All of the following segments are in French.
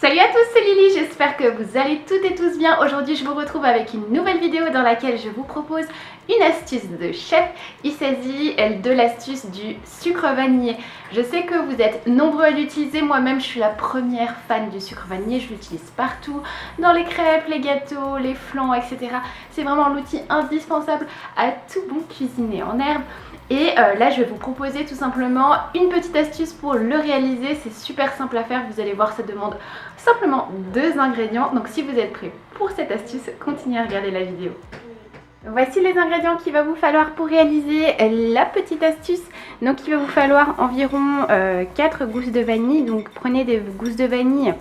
Salut à tous, c'est Lily, j'espère que vous allez toutes et tous bien. Aujourd'hui je vous retrouve avec une nouvelle vidéo dans laquelle je vous propose une astuce de chef. Il s'agit de l'astuce du sucre vanillé. Je sais que vous êtes nombreux à l'utiliser, moi-même je suis la première fan du sucre vanillé, je l'utilise partout, dans les crêpes, les gâteaux, les flans, etc. C'est vraiment l'outil indispensable à tout bon cuisiner en herbe. Et là je vais vous proposer tout simplement une petite astuce pour le réaliser. C'est super simple à faire, vous allez voir, ça demande simplement 2 ingrédients. Donc si vous êtes prêts pour cette astuce, continuez à regarder la vidéo. Voici les ingrédients qu'il va vous falloir pour réaliser la petite astuce. Donc il va vous falloir environ 4 gousses de vanille. Donc prenez des gousses de vanille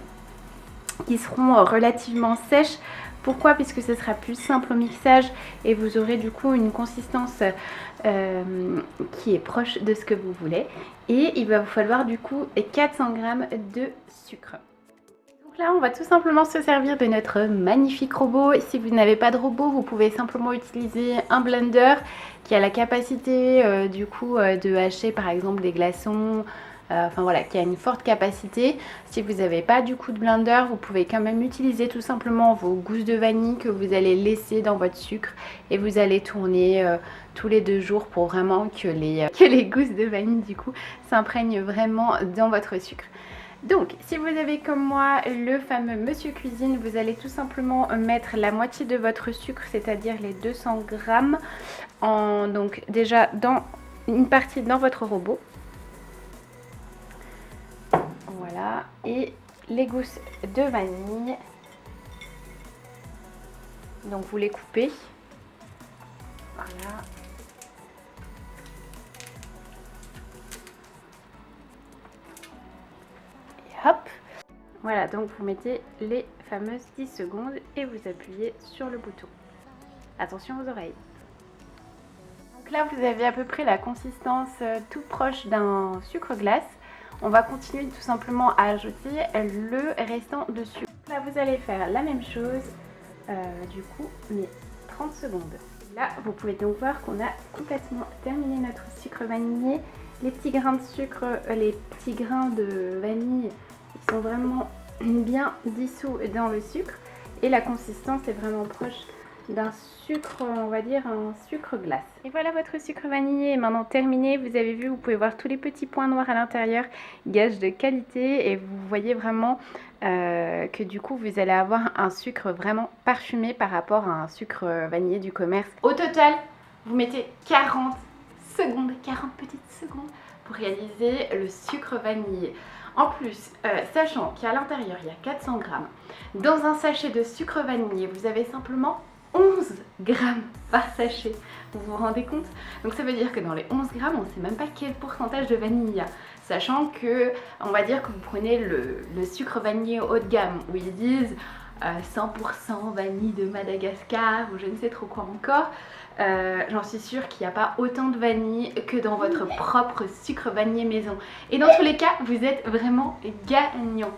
qui seront relativement sèches. Pourquoi? Puisque ce sera plus simple au mixage et vous aurez du coup une consistance qui est proche de ce que vous voulez. Et il va vous falloir du coup 400 g de sucre. Donc là on va tout simplement se servir de notre magnifique robot. Si vous n'avez pas de robot, vous pouvez simplement utiliser un blender qui a la capacité du coup de hacher par exemple des glaçons. Enfin voilà, qui a une forte capacité. Si vous n'avez pas du coup de blender, vous pouvez quand même utiliser tout simplement vos gousses de vanille que vous allez laisser dans votre sucre et vous allez tourner tous les 2 jours pour vraiment que les gousses de vanille du coup s'imprègnent vraiment dans votre sucre. Donc si vous avez comme moi le fameux Monsieur Cuisine, vous allez tout simplement mettre la moitié de votre sucre, c'est-à-dire les 200 g, donc déjà dans une partie dans votre robot. Voilà, et les gousses de vanille, donc vous les coupez, voilà, et hop, voilà, donc vous mettez les fameuses 10 secondes et vous appuyez sur le bouton. Attention aux oreilles. Donc là vous avez à peu près la consistance tout proche d'un sucre glace. On va continuer tout simplement à ajouter le restant de sucre. Là, vous allez faire la même chose, du coup, mais 30 secondes. Là, vous pouvez donc voir qu'on a complètement terminé notre sucre vanillé. Les petits grains de sucre, les petits grains de vanille, ils sont vraiment bien dissous dans le sucre. Et la consistance est vraiment proche d'un sucre, on va dire un sucre glace. Et voilà, votre sucre vanillé est maintenant terminé. Vous avez vu, vous pouvez voir tous les petits points noirs à l'intérieur, gage de qualité, et vous voyez vraiment que du coup vous allez avoir un sucre vraiment parfumé par rapport à un sucre vanillé du commerce. Au total, vous mettez 40 secondes, 40 petites secondes pour réaliser le sucre vanillé. En plus, sachant qu'à l'intérieur il y a 400 g, dans un sachet de sucre vanillé, vous avez simplement 11 grammes par sachet. Vous vous rendez compte? Donc ça veut dire que dans les 11 grammes, on ne sait même pas quel pourcentage de vanille il y a. Sachant que, on va dire que vous prenez le sucre vanillé haut de gamme, où ils disent 100% vanille de Madagascar, ou je ne sais trop quoi encore. J'en suis sûre qu'il n'y a pas autant de vanille que dans votre propre sucre vanillé maison. Et dans tous les cas, vous êtes vraiment gagnant.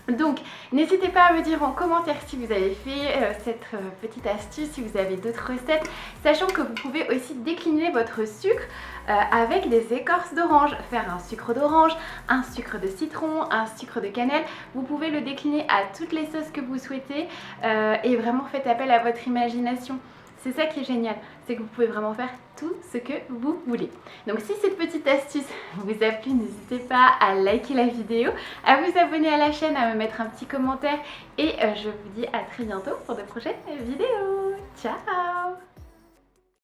Donc n'hésitez pas à me dire en commentaire si vous avez fait cette petite astuce, si vous avez d'autres recettes, sachant que vous pouvez aussi décliner votre sucre avec des écorces d'orange, faire un sucre d'orange, un sucre de citron, un sucre de cannelle. Vous pouvez le décliner à toutes les sauces que vous souhaitez et vraiment faites appel à votre imagination. C'est ça qui est génial, c'est que vous pouvez vraiment faire tout ce que vous voulez. Donc si cette petite astuce vous a plu, n'hésitez pas à liker la vidéo, à vous abonner à la chaîne, à me mettre un petit commentaire et je vous dis à très bientôt pour de prochaines vidéos. Ciao!